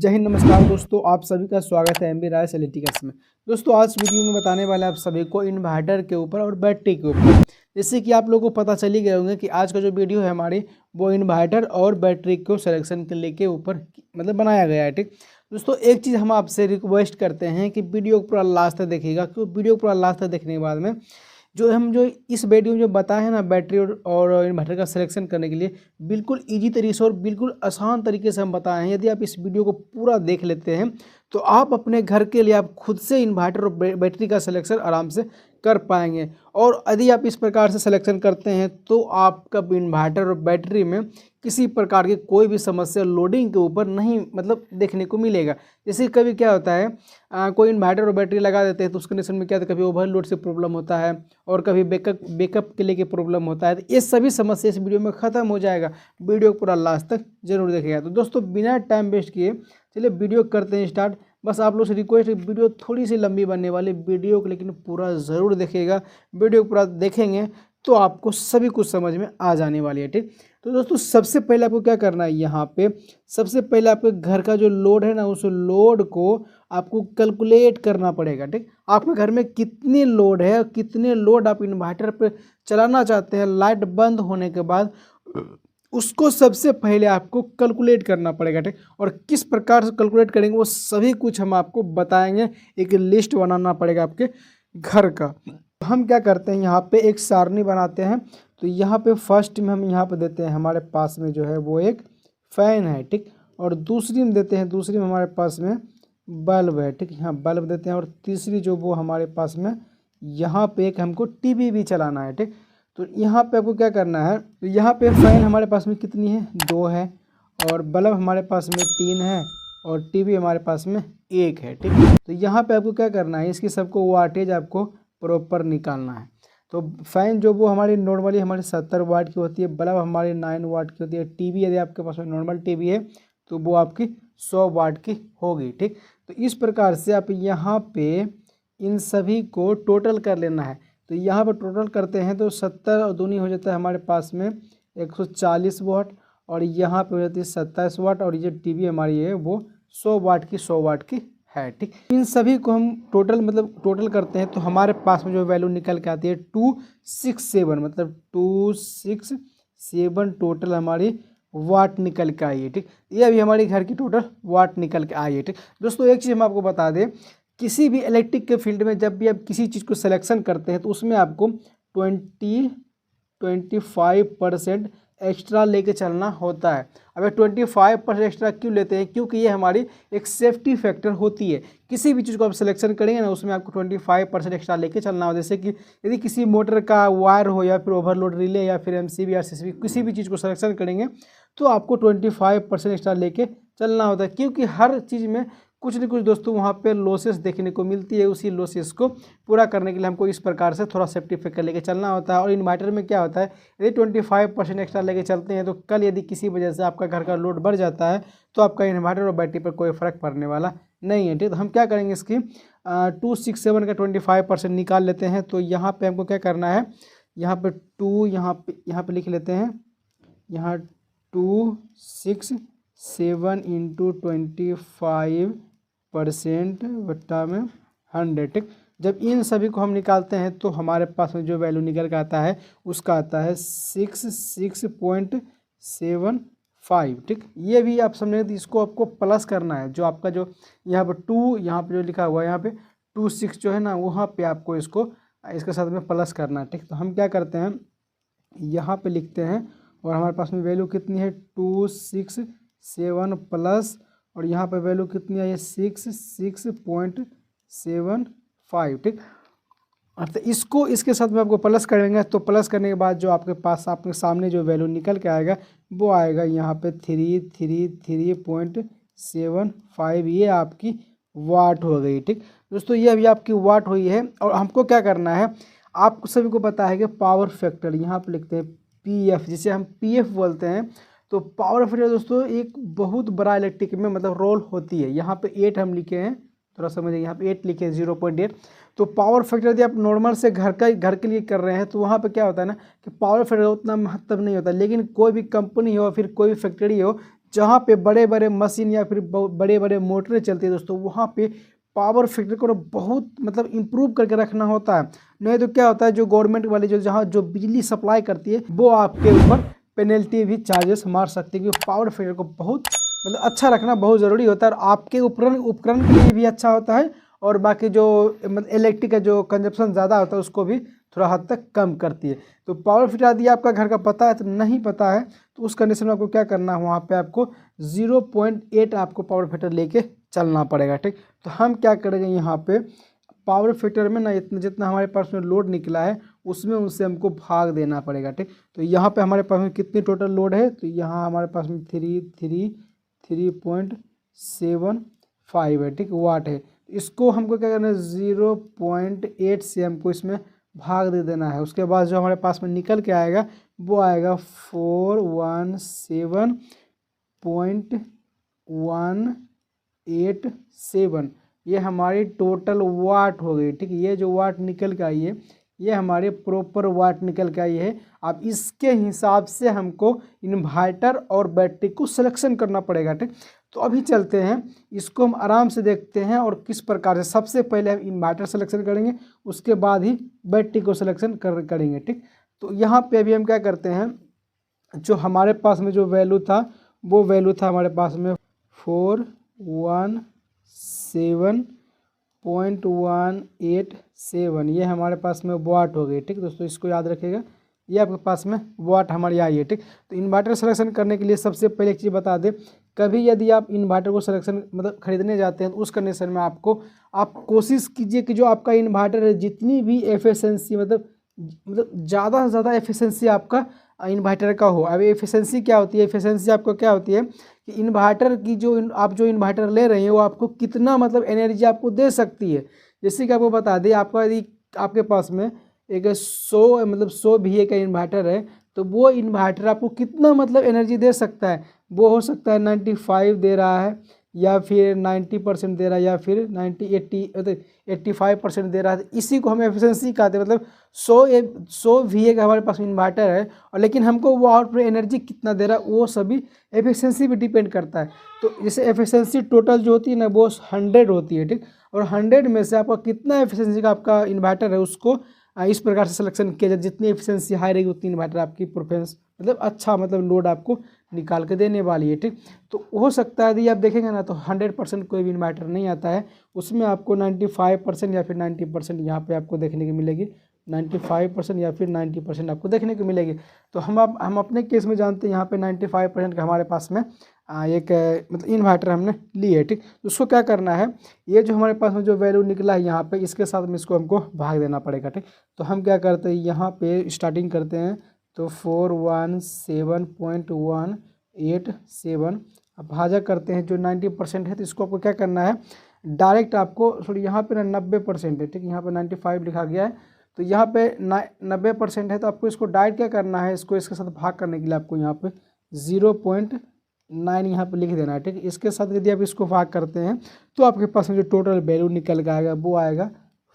जय हिंद, नमस्कार दोस्तों, आप सभी का स्वागत है एमबी राय एनालिटिक्स में। दोस्तों आज वीडियो में बताने वाले आप सभी को इन्वर्टर के ऊपर और बैटरी के ऊपर। जैसे कि आप लोगों को पता चल ही गए होंगे कि आज का जो वीडियो है हमारी वो इन्वर्टर और बैटरी को सिलेक्शन के लेके ऊपर मतलब बनाया गया है। ठीक दोस्तों, एक चीज़ हम आपसे रिक्वेस्ट करते हैं कि वीडियो को पूरा लास्ट तक देखिएगा, क्योंकि वीडियो को पूरा लास्ट तक देखने के बाद में जो इस वीडियो में जो बताए हैं ना बैटरी और इन्वर्टर का सिलेक्शन करने के लिए बिल्कुल इजी तरीके से और बिल्कुल आसान तरीके से हम बताए हैं। यदि आप इस वीडियो को पूरा देख लेते हैं तो आप अपने घर के लिए आप खुद से इन्वर्टर और बैटरी का सिलेक्शन आराम से कर पाएंगे। और यदि आप इस प्रकार से सिलेक्शन करते हैं तो आपका इन्वर्टर और बैटरी में किसी प्रकार की कोई भी समस्या लोडिंग के ऊपर नहीं मतलब देखने को मिलेगा। जैसे कभी क्या होता है कोई इन्वर्टर और बैटरी लगा देते हैं तो उस कंडीशन में क्या होता है, कभी ओवरलोड से प्रॉब्लम होता है और कभी बैकअप के लिए प्रॉब्लम होता है। तो ये सभी समस्या इस वीडियो में ख़त्म हो जाएगा। वीडियो को पूरा लास्ट तक जरूर देखिएगा। तो दोस्तों बिना टाइम वेस्ट किए चलिए वीडियो करते हैं स्टार्ट। बस आप लोग से रिक्वेस्ट है, वीडियो थोड़ी सी लंबी बनने वाली वीडियो को लेकिन पूरा ज़रूर देखिएगा। वीडियो पूरा देखेंगे तो आपको सभी कुछ समझ में आ जाने वाली है। ठीक, तो दोस्तों सबसे पहले आपको क्या करना है, यहाँ पे सबसे पहले आपके घर का जो लोड है ना उस लोड को आपको कैलकुलेट करना पड़ेगा। ठीक, आपके घर में कितनी लोड है, कितने लोड आप इन्वर्टर पे चलाना चाहते हैं लाइट बंद होने के बाद, उसको सबसे पहले आपको कैलकुलेट करना पड़ेगा। ठीक, और किस प्रकार से कैलकुलेट करेंगे वो सभी कुछ हम आपको बताएंगे। एक लिस्ट बनाना पड़ेगा आपके घर का। हम क्या करते हैं, यहाँ पे एक सारणी बनाते हैं। तो यहाँ पे फर्स्ट में हम यहाँ पे देते हैं हमारे पास में जो है वो एक फ़ैन है। ठीक, और दूसरी में देते हैं, दूसरी में हमारे पास में बल्ब है। ठीक, यहाँ बल्ब देते हैं। और तीसरी जो वो हमारे पास में यहाँ पे एक हमको टीवी भी चलाना है। ठीक, तो यहाँ पे आपको क्या करना है, तो यहाँ पे फ़ैन हमारे पास में कितनी है, 2 है, और बल्ब हमारे पास में 3 है, और टीवी हमारे पास में 1 है। ठीक, तो यहाँ पे आपको क्या करना है, इसकी सबको वाटेज आपको प्रॉपर निकालना है। तो फ़ैन जो वो हमारी नॉर्मली हमारी 70 वाट की होती है, बल्ब हमारी 9 वाट की होती है, टीवी यदि आपके पास में नॉर्मल टीवी है तो वो आपकी 100 वाट की होगी। ठीक, तो इस प्रकार से आप यहाँ पे इन सभी को टोटल कर लेना है। तो यहाँ पर टोटल करते हैं तो 70 और दूनी हो जाता है हमारे पास में 140 वाट, और यहाँ पे हो जाती है 27 वाट, और ये टीवी हमारी है वो 100 वाट की है। ठीक, इन सभी को हम टोटल करते हैं तो हमारे पास में जो वैल्यू निकल के आती है 267, मतलब 267 टोटल हमारी वाट निकल के आई है। ठीक, ये अभी हमारी घर की टोटल वाट निकल के आई है। ठीक दोस्तों, एक चीज़ हम आपको बता दें, किसी भी इलेक्ट्रिक के फील्ड में जब भी आप किसी चीज़ को सिलेक्शन करते हैं तो उसमें आपको 25% एक्स्ट्रा लेके चलना होता है। अब 25% एक्स्ट्रा क्यों लेते हैं, क्योंकि ये हमारी एक सेफ्टी फैक्टर होती है। किसी भी चीज़ को आप सिलेक्शन करेंगे ना उसमें आपको 25% एक्स्ट्रा लेके चलना हो। जैसे कि यदि किसी मोटर का वायर हो या फिर ओवरलोड रिले या फिर MCB या CCB किसी भी चीज़ को सिलेक्शन करेंगे तो आपको 25% एक्स्ट्रा लेके चलना होता है, क्योंकि हर चीज़ में कुछ न कुछ दोस्तों वहाँ पे लॉसेस देखने को मिलती है। उसी लॉसेस को पूरा करने के लिए हमको इस प्रकार से थोड़ा सेफ्टी फैक्टर लेके चलना होता है। और इन्वर्टर में क्या होता है, यदि 25% एक्स्ट्रा लेके चलते हैं तो कल यदि किसी वजह से आपका घर का लोड बढ़ जाता है तो आपका इन्वर्टर और बैटरी पर कोई फ़र्क पड़ने वाला नहीं है। ठीक, तो हम क्या करेंगे, इसकी 267 का 25% निकाल लेते हैं। तो यहाँ पर हमको क्या करना है, यहाँ पर 2 यहाँ पे लिख लेते हैं, यहाँ 267 इंटू 25% बट्टा में 100। ठीक, जब इन सभी को हम निकालते हैं तो हमारे पास में जो वैल्यू निकल के आता है उसका आता है 66.75। ठीक, ये भी आप समझें तो इसको आपको प्लस करना है। जो आपका जो यहाँ पर 2 यहाँ पर जो लिखा हुआ है यहाँ पे 26 जो है ना वहाँ पे आपको इसको इसके साथ में प्लस करना है। ठीक, तो हम क्या करते हैं, यहाँ पे लिखते हैं और हमारे पास में वैल्यू कितनी है 267 प्लस, और यहाँ पे वैल्यू कितनी है 66.75। ठीक, तो इसको इसके साथ में आपको प्लस करेंगे तो प्लस करने के बाद जो आपके पास आपके सामने जो वैल्यू निकल के आएगा वो आएगा यहाँ पे 333.75। ये आपकी वाट हो गई। ठीक दोस्तों, ये अभी आपकी वाट हुई है। और हमको क्या करना है, आपको सभी को पता है कि पावर फैक्टर यहाँ पे लिखते हैं PF, जिसे हम PF बोलते हैं। तो पावर फैक्टर दोस्तों एक बहुत बड़ा इलेक्ट्रिक में मतलब रोल होती है। यहाँ पे 8 हम लिखे हैं, थोड़ा समझिए, यहाँ पे 8 लिखे हैं, 0.8। तो पावर फैक्टर यदि आप नॉर्मल से घर के लिए कर रहे हैं तो वहाँ पे क्या होता है ना कि पावर फैक्टर उतना महत्व नहीं होता। लेकिन कोई भी कंपनी हो फिर कोई भी फैक्ट्री हो जहाँ पे बड़े बड़े मशीन या फिर बड़े बड़े मोटरें चलती है दोस्तों, वहाँ पे पावर फैक्टर को बहुत मतलब इम्प्रूव करके रखना होता है। नहीं तो क्या होता है, जो गवर्नमेंट वाली जहाँ जो बिजली सप्लाई करती है वो आपके ऊपर पेनल्टी भी चार्जेस मार सकती है, क्योंकि पावर फैक्टर को बहुत मतलब अच्छा रखना बहुत ज़रूरी होता है, और आपके उपकरण के लिए भी अच्छा होता है, और बाकी जो मतलब इलेक्ट्रिक का जो कंजप्शन ज़्यादा होता है उसको भी थोड़ा हद तक कम करती है। तो पावर फैक्टर यदि आपका घर का पता है, तो नहीं पता है तो उस कंडीशन में आपको क्या करना है, वहाँ पे आपको 0.8 आपको पावर फैक्टर लेके चलना पड़ेगा। ठीक, तो हम क्या करेंगे, यहाँ पे पावर फैक्टर में ना इतना जितना हमारे पास में लोड निकला है उसमें उनसे हमको भाग देना पड़ेगा। ठीक, तो यहाँ पे हमारे पास में कितनी टोटल लोड है, तो यहाँ हमारे पास में 3.75 है, ठीक, वाट है। इसको हमको क्या करना है, 0.8 से हमको इसमें भाग दे देना है। उसके बाद जो हमारे पास में निकल के आएगा वो आएगा 417.187। ये हमारी टोटल वाट हो गई। ठीक, ये जो वाट निकल के आई है ये हमारे प्रॉपर वाट निकल के आई है। अब इसके हिसाब से हमको इन्वर्टर और बैटरी को सिलेक्शन करना पड़ेगा। ठीक, तो अभी चलते हैं, इसको हम आराम से देखते हैं और किस प्रकार से। सबसे पहले हम इन्वर्टर सिलेक्शन करेंगे, उसके बाद ही बैटरी को सिलेक्शन करेंगे। ठीक, तो यहाँ पे अभी हम क्या करते हैं, जो हमारे पास में जो वैल्यू था वो वैल्यू था हमारे पास में 417.187, ये हमारे पास में वाट हो गई। ठीक दोस्तों, इसको याद रखिएगा, ये आपके पास में वाट हमारी आई है। ठीक, तो इन्वर्टर सिलेक्शन करने के लिए सबसे पहले एक चीज़ बता दें, कभी यदि आप इन्वर्टर को सिलेक्शन मतलब खरीदने जाते हैं तो उस कंडीशन में आप कोशिश कीजिए कि जो आपका इन्वर्टर है जितनी भी एफिशिएंसी मतलब ज़्यादा से ज़्यादा एफिशिएंसी आपका इन्वर्टर का हो। अब एफिशिएंसी क्या होती है, एफिशिएंसी आपको क्या होती है कि इन्वर्टर की आप जो इन्वर्टर ले रहे हैं वो आपको कितना मतलब एनर्जी आपको दे सकती है। जैसे कि आपको बता दें, आपका यदि आपके पास में एक 100 VA का इन्वर्टर है, तो वो इन्वर्टर आपको कितना मतलब एनर्जी दे सकता है, वो हो सकता है 95 दे रहा है, या फिर 90% दे रहा है, या फिर 85% दे रहा है। इसी को हम एफिशिएंसी कहते हैं। मतलब 100 VA का हमारे पास इन्वर्टर है, और लेकिन हमको वो आउटपुट एनर्जी कितना दे रहा है वो सभी एफिशिएंसी पे डिपेंड करता है। तो जैसे एफिशिएंसी टोटल जो होती है ना वो 100 होती है। ठीक, और 100 में से आपका कितना एफिशिएंसी का आपका इन्वर्टर है उसको इस प्रकार से सिलेक्शन किया जाए, जितनी एफिशिएंसी हाई रहेगी उतनी इन्वर्टर आपकी परफॉर्मेंस मतलब अच्छा मतलब लोड आपको निकाल के देने वाली है। ठीक, तो हो सकता है यदि आप देखेंगे ना तो 100% कोई भी इन्वर्टर नहीं आता है, उसमें आपको 95% या फिर 90% यहाँ पे आपको देखने को मिलेगी, 95% या फिर 90% आपको देखने को मिलेगी। तो हम अपने केस में जानते हैं यहाँ पे 95% का हमारे पास में एक मतलब इन्वर्टर हमने ली है। ठीक, तो उसको क्या करना है, ये जो हमारे पास में जो वैल्यू निकला है यहाँ पे इसके साथ में इसको हमको भाग देना पड़ेगा। ठीक, तो हम क्या करते हैं, यहाँ पे स्टार्टिंग करते हैं, तो 417.187 अब भाजा करते हैं जो 90% है, तो इसको आपको क्या करना है, डायरेक्ट आपको सॉरी यहाँ पे ना 90% है। ठीक, यहाँ पे 95 लिखा गया है, तो यहाँ पे 90% है, तो आपको इसको डायरेक्ट क्या करना है, इसको इसके साथ भाग करने के लिए आपको यहाँ पे 0.9 यहाँ पे लिख देना है। ठीक, इसके साथ यदि आप इसको भाग करते हैं तो आपके पास में जो टोटल वैल्यू निकल के आएगा वो आएगा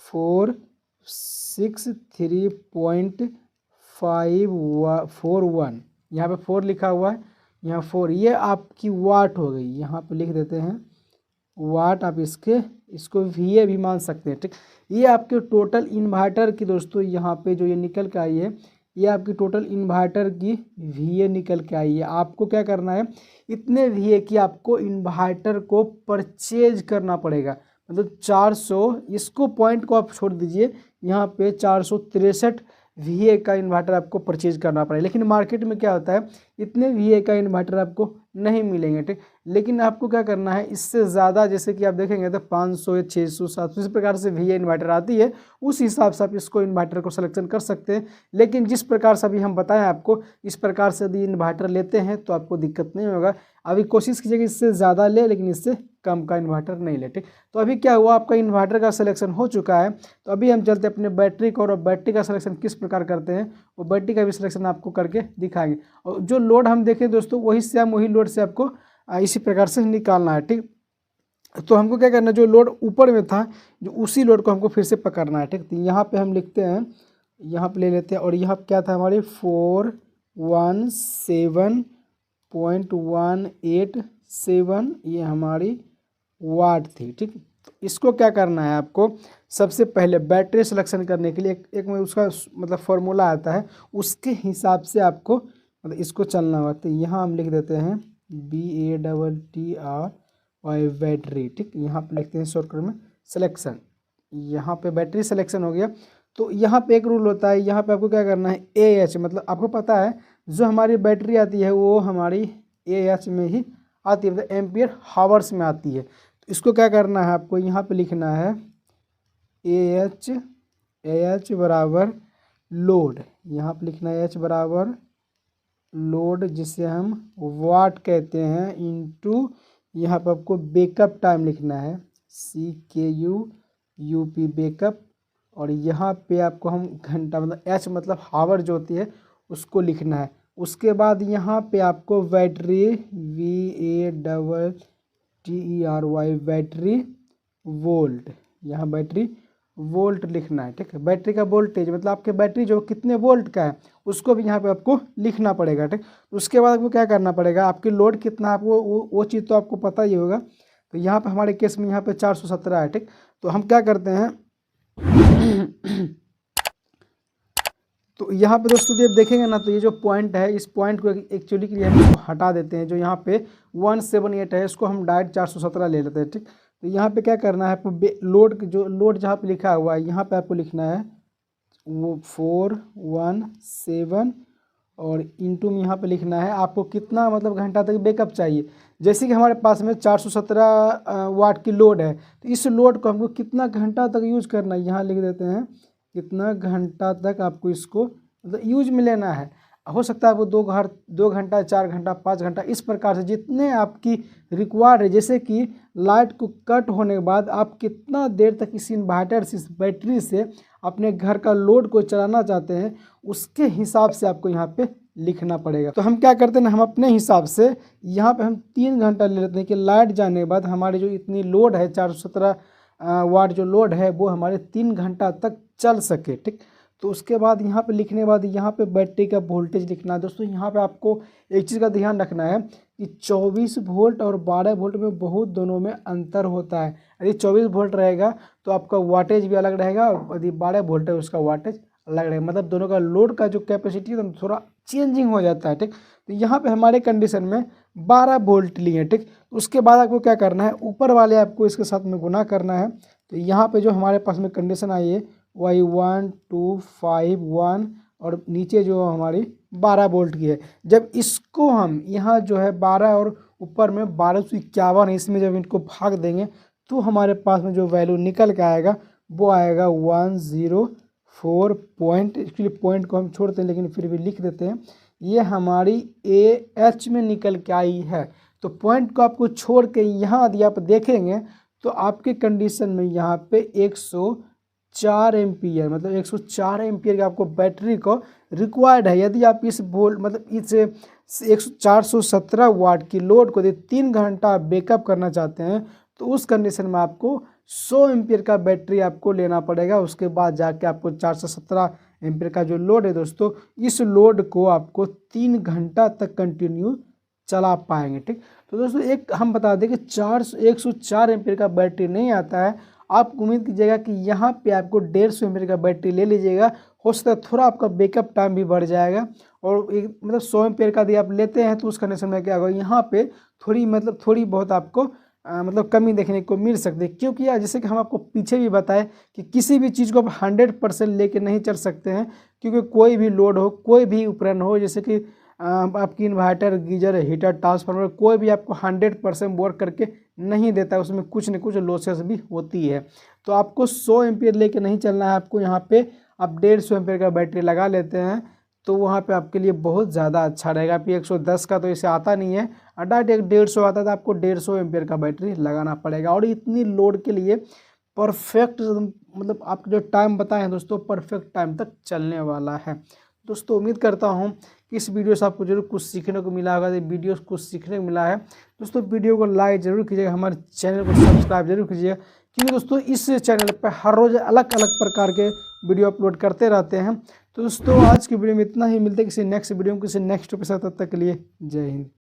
463.541। यहाँ पे 4 लिखा हुआ है, यहाँ 4, ये आपकी वाट हो गई। यहाँ पे लिख देते हैं वाट, आप इसको VA भी मान सकते हैं। ठीक, ये आपके टोटल इन्वर्टर की दोस्तों यहाँ पे जो ये निकल के आई है, ये आपकी टोटल इन्वर्टर की VA निकल के आई है। आपको क्या करना है, इतने VA की आपको इन्वर्टर को परचेज करना पड़ेगा, मतलब 400, इसको पॉइंट को आप छोड़ दीजिए, यहाँ पे 463 VA का इन्वर्टर आपको परचेज करना पड़ेगा। लेकिन मार्केट में क्या होता है, इतने VA का इन्वर्टर आपको नहीं मिलेंगे। ठीक, लेकिन आपको क्या करना है, इससे ज़्यादा जैसे कि आप देखेंगे तो 500 या 600 700 इस प्रकार से VA इन्वर्टर आती है, उस हिसाब से आप इसको इन्वर्टर को सिलेक्शन कर सकते हैं। लेकिन जिस प्रकार से अभी हम बताएं आपको, इस प्रकार से यदि इन्वर्टर लेते हैं तो आपको दिक्कत नहीं होगा। अभी कोशिश कीजिएगा इससे ज़्यादा ले, लेकिन इससे कम का इन्वर्टर नहीं ले। ठीक, तो अभी क्या हुआ, आपका इन्वर्टर का सिलेक्शन हो चुका है। तो अभी हम चलते हैं अपने बैटरी को, और बैटरी का सिलेक्शन किस प्रकार करते हैं वो बैटरी का भी सिलेक्शन आपको करके दिखाएंगे। और जो लोड हम देखें दोस्तों वही लोड से आपको इसी प्रकार से निकालना है। ठीक, तो हमको क्या करना है, जो लोड ऊपर में था जो उसी लोड को हमको फिर से पकड़ना है। ठीक, तो यहाँ पे हम लिखते हैं, यहाँ पे ले लेते हैं, और यहाँ क्या था हमारे 0.187 ये हमारी वाट थी। ठीक, तो इसको क्या करना है आपको, सबसे पहले बैटरी सिलेक्शन करने के लिए एक में उसका मतलब फॉर्मूला आता है, उसके हिसाब से आपको मतलब इसको चलना होगा। तो यहाँ हम लिख देते हैं BATTRY बैटरी। ठीक, यहाँ पे लिखते हैं शॉर्टकट में सिलेक्शन, यहाँ पे बैटरी सिलेक्शन हो गया। तो यहाँ पे एक रूल होता है, यहाँ पे आपको क्या करना है AH, मतलब आपको पता है जो हमारी बैटरी आती है वो हमारी AH में ही आती है, मतलब एम्पियर हावर्स में आती है। तो इसको क्या करना है आपको, यहाँ पे लिखना है AH बराबर लोड, यहाँ पे लिखना है AH बराबर लोड जिसे हम वाट कहते हैं, इनटू यहाँ पे आपको बेकअप टाइम लिखना है CKUUP बेकअप, और यहाँ पे आपको हम घंटा मतलब H मतलब हावर जो होती है उसको लिखना है। उसके बाद यहाँ पे आपको बैटरी VATTERY बैटरी वोल्ट, यहाँ बैटरी वोल्ट लिखना है। ठीक है, बैटरी का वोल्टेज मतलब आपके बैटरी जो कितने वोल्ट का है उसको भी यहाँ पे आपको लिखना पड़ेगा। ठीक, उसके बाद आपको क्या करना पड़ेगा, आपकी लोड कितना है आपको वो चीज़ तो आपको पता ही होगा। तो यहाँ पे हमारे केस में यहाँ पे 417 है। ठीक, तो हम क्या करते हैं तो यहाँ पे दोस्तों जब देखेंगे ना, तो ये जो पॉइंट है इस पॉइंट को एक्चुअली के लिए हम इसको हटा देते हैं, जो यहाँ पे 178 है इसको हम डायरेक्ट 417 ले लेते हैं। ठीक, तो यहाँ पे क्या करना है आपको, लोड जो लोड जहाँ पे लिखा हुआ है यहाँ पे आपको लिखना है वो 417, और इंटू में यहाँ पे लिखना है आपको कितना मतलब घंटा तक बैकअप चाहिए। जैसे कि हमारे पास में 417 वाट की लोड है, तो इस लोड को हमको कितना घंटा तक यूज करना है, यहाँ लिख देते हैं कितना घंटा तक आपको इसको मतलब यूज में लेना है। हो सकता है आपको 2 घंटा 4 घंटा 5 घंटा इस प्रकार से जितने आपकी रिक्वायर्ड है। जैसे कि लाइट को कट होने के बाद आप कितना देर तक इस इन्वर्टर से इस बैटरी से अपने घर का लोड को चलाना चाहते हैं, उसके हिसाब से आपको यहाँ पे लिखना पड़ेगा। तो हम क्या करते हैं ना, हम अपने हिसाब से यहाँ पे हम 3 घंटा ले लेते हैं कि लाइट जाने के बाद हमारी जो इतनी लोड है 417 वाट जो लोड है वो हमारे 3 घंटा तक चल सके। ठीक, तो उसके बाद यहाँ पे लिखने के बाद यहाँ पे बैटरी का वोल्टेज लिखना है। दोस्तों यहाँ पे आपको एक चीज़ का ध्यान रखना है कि 24 वोल्ट और 12 वोल्ट में बहुत दोनों में अंतर होता है। यदि 24 वोल्ट रहेगा तो आपका वाटेज भी अलग रहेगा, और यदि 12 वोल्ट है उसका वाटेज अलग रहेगा, मतलब दोनों का लोड का जो कैपेसिटी है तो थोड़ा चेंजिंग हो जाता है। ठीक, तो यहाँ पे हमारे कंडीशन में 12 वोल्ट लिए। ठीक, उसके बाद आपको क्या करना है, ऊपर वाले आपको इसके साथ में गुना करना है। तो यहाँ पे जो हमारे पास में कंडीशन आई है वही 1 2 5 1, और नीचे जो हमारी 12 वोल्ट की है। जब इसको हम यहाँ जो है 12 और ऊपर में 1251 है, इसमें जब इनको भाग देंगे तो हमारे पास में जो वैल्यू निकल के आएगा वो आएगा 104 पॉइंट। एक्चुअली पॉइंट को हम छोड़ते हैं लेकिन फिर भी लिख देते हैं, ये हमारी AH में निकल के आई है। तो पॉइंट को आपको छोड़ के यहाँ यदि आप देखेंगे तो आपके कंडीशन में यहाँ पे 104 एम्पियर मतलब 104 एम्पियर का आपको बैटरी को रिक्वायर्ड है। यदि आप इस वोल्ट मतलब इस 417 वाट की लोड को यदि 3 घंटा बैकअप करना चाहते हैं तो उस कंडीशन में आपको 100 एम्पियर का बैटरी आपको लेना पड़ेगा। उसके बाद जाके आपको 417 एम्पियर का जो लोड है दोस्तों, इस लोड को आपको 3 घंटा तक कंटिन्यू चला पाएंगे। ठीक, तो दोस्तों एक हम बता दें कि 104 एम्पियर का बैटरी नहीं आता है। आप उम्मीद कीजिएगा कि यहाँ पे आपको 150 एम्पियर का बैटरी ले लीजिएगा, हो सकता है थोड़ा आपका बैकअप टाइम भी बढ़ जाएगा। और एक मतलब 100 एम्पियर का यदि आप लेते हैं तो उस कंडीशन में क्या होगा, यहाँ पे थोड़ी बहुत आपको मतलब कमी देखने को मिल सकती है। क्योंकि जैसे कि हम आपको पीछे भी बताएं कि किसी भी चीज़ को आप 100% लेके नहीं चल सकते हैं, क्योंकि कोई भी लोड हो, कोई भी उपकरण हो, जैसे कि आपकी इन्वर्टर, गीजर, हीटर, ट्रांसफार्मर, कोई भी आपको 100% वर्क करके नहीं देता है, उसमें कुछ न कुछ लॉसेस भी होती है। तो आपको 100 एम्पियर लेके नहीं चलना है, आपको यहाँ पे आप 150 एम्पियर का बैटरी लगा लेते हैं तो वहाँ पे आपके लिए बहुत ज़्यादा अच्छा रहेगा। आप 110 का तो इसे आता नहीं है, डायरेक्ट 150 आता है, तो आपको 150 एम्पियर का बैटरी लगाना पड़ेगा। और इतनी लोड के लिए परफेक्ट मतलब आपको जो टाइम बताए हैं दोस्तों, परफेक्ट टाइम तक चलने वाला है। दोस्तों उम्मीद करता हूँ कि इस वीडियो से आपको जरूर कुछ सीखने को मिला होगा। वीडियो कुछ सीखने को मिला है दोस्तों, वीडियो को लाइक जरूर कीजिएगा, हमारे चैनल को सब्सक्राइब जरूर कीजिएगा, क्योंकि दोस्तों इस चैनल पर हर रोज़ अलग अलग प्रकार के वीडियो अपलोड करते रहते हैं। तो दोस्तों आज की वीडियो में इतना ही, मिलते हैं किसी नेक्स्ट वीडियो में किसी नेक्स्ट टॉपिक के साथ। तब तक के लिए जय हिंद।